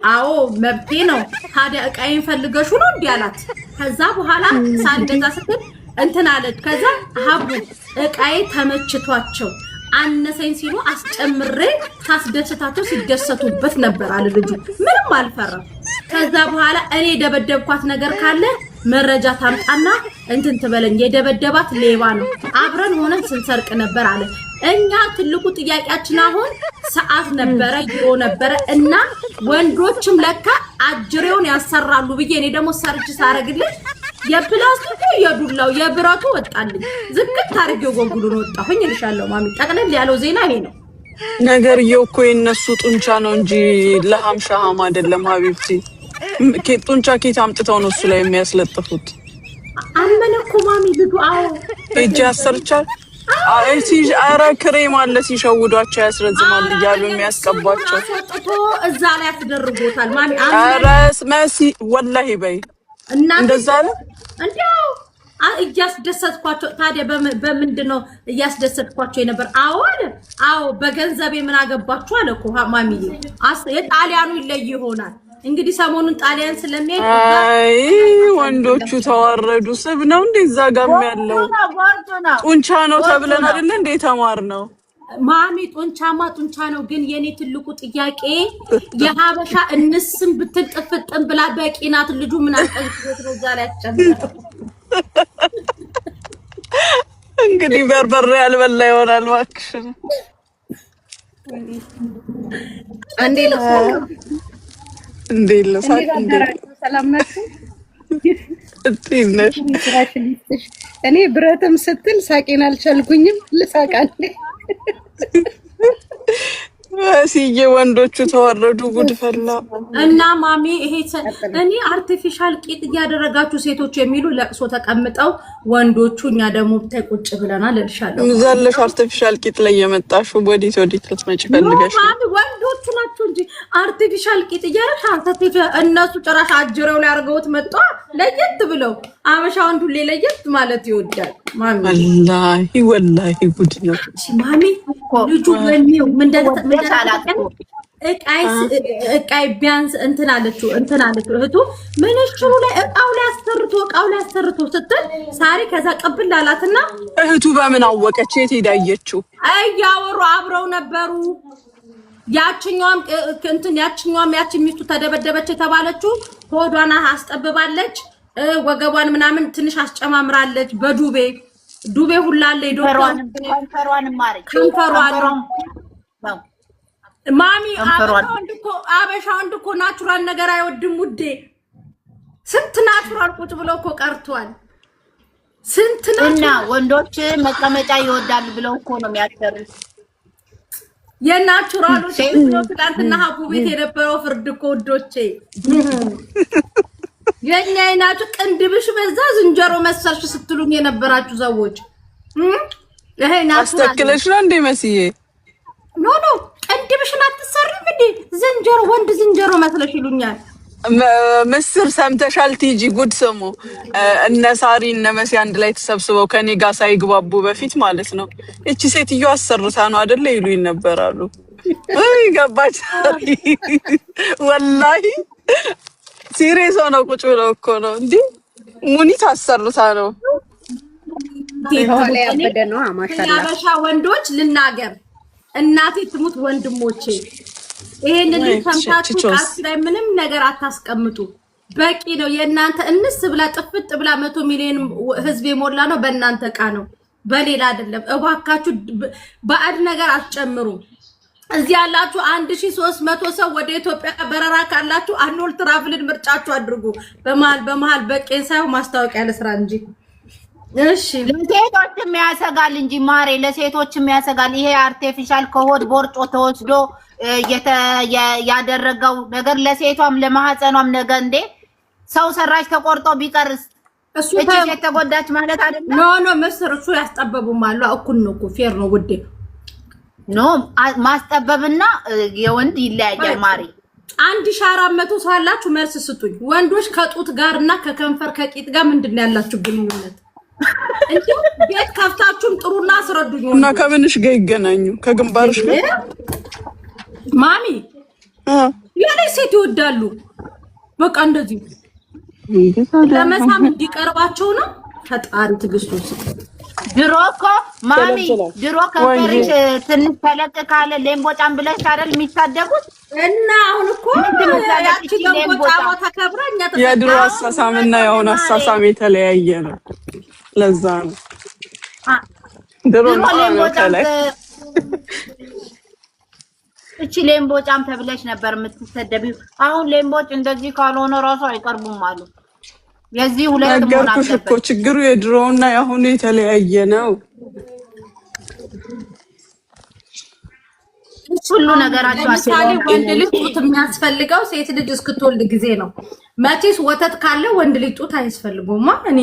አዎ መብቴ ነው። ታዲያ እቃዬን ፈልገሽ ነው እንዴ አላት። ከዛ በኋላ ሳልገዛ ስትል እንትን አለች። ከዛ ሀቡ እቃዬ ተመችቷቸው አነሰኝ ሲሉ አስጨምሬ ታስደስታቸው ሲደሰቱበት ነበር አለ ልጁ። ምንም አልፈራም። ከዛ በኋላ እኔ ደበደብኳት ነገር ካለ መረጃ ታምጣና እንትን ትበለኝ፣ የደበደባት ሌባ ነው፣ አብረን ሆነን ስንሰርቅ ነበር አለ። እኛ ትልቁ ጥያቄያችን አሁን ሰዓት ነበረ ዩሮ ነበረ እና ወንዶችም ለካ አጅሬውን ያሰራሉ ብዬ እኔ ደግሞ ሰርች ሳረግልኝ የፕላስቲኩ የዱላው የብረቱ ወጣልኝ። ዝቅት አድርጌው ጎንጉሉን ወጣሁኝ እልሻለሁ ማሚ። ጠቅለል ያለው ዜና ይሄ ነው። ነገርየው እኮ የነሱ ጡንቻ ነው እንጂ ለሐምሻሃም አይደለም ሀቢብቲ። ጡንቻ ኬት አምጥተው ነው እሱ ላይ የሚያስለጥፉት? አመነኩ ማሚ ልዱ። አዎ እጅ ያሰርቻል። ኧረ ክሬም አለ ሲሸውዷቸው ያስረዝማል እያሉ የሚያስቀባቸው እዛ ላይ ያስደርጎታል ማሚ። ኧረ መሲ ወላሂ በይ እንደዛ ነው እንዴው እያስደሰትኳቸው። ታዲያ በምንድነው እያስደሰትኳቸው የነበር? አዎ አለ። አዎ በገንዘቤ ምን አገባችሁ አለ እኮ ማሚዬ። የጣሊያኑ ይለይ ይሆናል እንግዲህ ሰሞኑን ጣሊያን ስለሚሄድ አይ ወንዶቹ ተዋረዱ። ስብ ነው እንዴ እዛ ጋር ያለው ጡንቻ ነው ተብለን አይደል እንዴ ተማርነው? ማሚ ጡንቻማ ጡንቻ ነው። ግን የኔ ትልቁ ጥያቄ የሀበሻ እንስም ብትል ጥፍጥም ብላ በቂ ናት። ልጁ ምን አልቀልኩት ነው ዛሬ ያጨምራል። እንግዲህ በርበሬ ያልበላ ይሆናል እባክሽ። አንዴ ነው እንዴ ለሳቅ እንዴ ሰላም ናችሁ? እጥነሽ እኔ ብረትም ስትል ሳቄን አልቻልኩኝም። ልሳቃለሁ ሲዬ ወንዶቹ ተወረዱ ጉድ ፈላ እና ማሚ ይሄ እኔ አርቲፊሻል ቂጥ እያደረጋችሁ ሴቶች የሚሉ ለቅሶ ተቀምጠው ወንዶቹ እኛ ደግሞ ብታይ ቁጭ ብለናል እልሻለሁ። ዘለሽ አርቲፊሻል ቂጥ ላይ የመጣሽው ወዲት ልትመጪ ፈልገሽ? ማሚ ወንዶቹ ናቸው እንጂ አርቲፊሻል ቂጥ እያደረግሽ አርቲፊሻል እነሱ ጭራሽ አጅረው ላይ አድርገውት መጣ። ለየት ብለው አበሻ ወንዱ ለየት ማለት ይወዳል ማሚ። ወላሂ ጉድ ነው ማሚ። ልጁ ወኔው ምን እቃይ ቢያንስ እንትን አለችው እህቱ ምንሽሩ ላይ እቃው ላይ አሰርቶ ስትል ሳሪ ከዛ ቀብል አላትና እህቱ በምን አወቀች? የት ሄዳየችው? እያወሩ አብረው ነበሩ። ያችኛዋም ያቺ ሚስቱ ተደበደበች የተባለችው ሆዷን አስጠብባለች፣ ወገቧን ምናምን ትንሽ አስጨማምራለች። በዱቤ ሁላ ላይ ከንፈሯን ማሚ አበሻ ወንድ እኮ ናቹራል ነገር አይወድም ውዴ። ስንት ናቹራል ቁጭ ብለው እኮ ቀርቷል። ስንት እና ወንዶች መቀመጫ ይወዳሉ ብለው እኮ ነው የሚያሰሩት። የናቹራሎች ትናንትና ሀቡ ቤት የነበረው ፍርድ እኮ ውዶቼ የኛ አይናችሁ ቅንድብሽ በዛ ዝንጀሮ መሰልሽ ስትሉኝ የነበራችሁ ሰዎች ይሄ ናቹራል አስተክለሽ ነው እንዴ መስዬ? ኖ ቅንድብሽን አትሰሪም እንዴ? ወንድ ዝንጀሮ መስለሽ ይሉኛል። ምስር ሰምተሻል? ቲጂ ጉድ ስሙ። እነ ሳሪ እነ መሲ አንድ ላይ ተሰብስበው ከኔ ጋር ሳይግባቡ በፊት ማለት ነው እቺ ሴትዮ አሰርታ ነው አይደለ ይሉኝ ነበራሉ። አይ ገባች ወላሂ ሲሪየስ ነው። ቁጭ ብለው እኮ ነው እንዴ ሙኒት አሰርታ ነው። የሀበሻ ወንዶች ልናገር እናቴ ትሙት ወንድሞቼ ይሄንን ሰምታችሁ ቃስ ላይ ምንም ነገር አታስቀምጡ። በቂ ነው። የእናንተ እንስ ብላ ጥፍጥ ብላ 100 ሚሊዮን ህዝብ የሞላ ነው በእናንተ ዕቃ ነው፣ በሌላ አይደለም። እባካችሁ ባዕድ ነገር አትጨምሩ። እዚህ ያላችሁ 1300 ሰው ወደ ኢትዮጵያ በረራ ካላችሁ አኖል ትራቭልን ምርጫችሁ አድርጉ። በመሃል በቄን ሳይሆን ማስታወቂያ ለስራ እንጂ። እሺ ለሴቶችም ያሰጋል እንጂ ማሬ፣ ለሴቶችም ያሰጋል። ይሄ አርቲፊሻል ከሆድ ቦርጮ ተወስዶ ያደረገው ነገር ለሴቷም ለማህፀኗም ነገ እንዴ ሰው ሰራሽ ተቆርጦ ቢቀርስ እሱ ተጎዳች ማለት አይደለም። ኖ መስር እሱ ያስጠበቡም አሉ። እኩል ነው እኮ ፌር ነው ውዴ። ኖ ማስጠበብና የወንድ ይለያያል ማሪ። 1400 ሰው አላችሁ መልስ ስጡኝ። ወንዶች ከጡት ጋርና ከከንፈር ከቂጥ ጋር ምንድነው ያላችሁ ግንኙነት? እንዴ ቤት ከፍታችሁም ጥሩና አስረዱኝ። እና ከምንሽ ጋር ይገናኙ? ከግንባርሽ ጋር ማሚ ያለ ሴት ይወዳሉ። በቃ እንደዚህ ለመሳም እንዲቀርባቸው ነው። ፈጣሪ ትግስቱን ስጥ። ድሮ እኮ ማሚ ድሮ ከፈሪሽ ትንሽ ተለቅ ካለ ሌምቦጫም ብለሽ አይደል የሚታደጉት? እና አሁን እኮ ያቺ ሌምቦጫ ተከብራኛ የድሮ አሳሳምና የአሁን አሳሳም የተለያየ ነው። ለዛ ነው ድሮ ሌምቦጫም እቺ ሌምቦጫም ተብለሽ ነበር የምትሰደቢው። አሁን ሌምቦጭ እንደዚህ ካልሆነ ራሱ አይቀርቡም አሉ። የዚህ ሁለት ነገርኩሽ እኮ ችግሩ የድሮውና የአሁኑ የተለያየ ነው። ሁሉ ነገራቸው ለምሳሌ ወንድ ልጅ ጡት የሚያስፈልገው ሴት ልጅ እስክትወልድ ጊዜ ነው። መቼስ ወተት ካለ ወንድ ልጅ ጡት አያስፈልገውማ። እኔ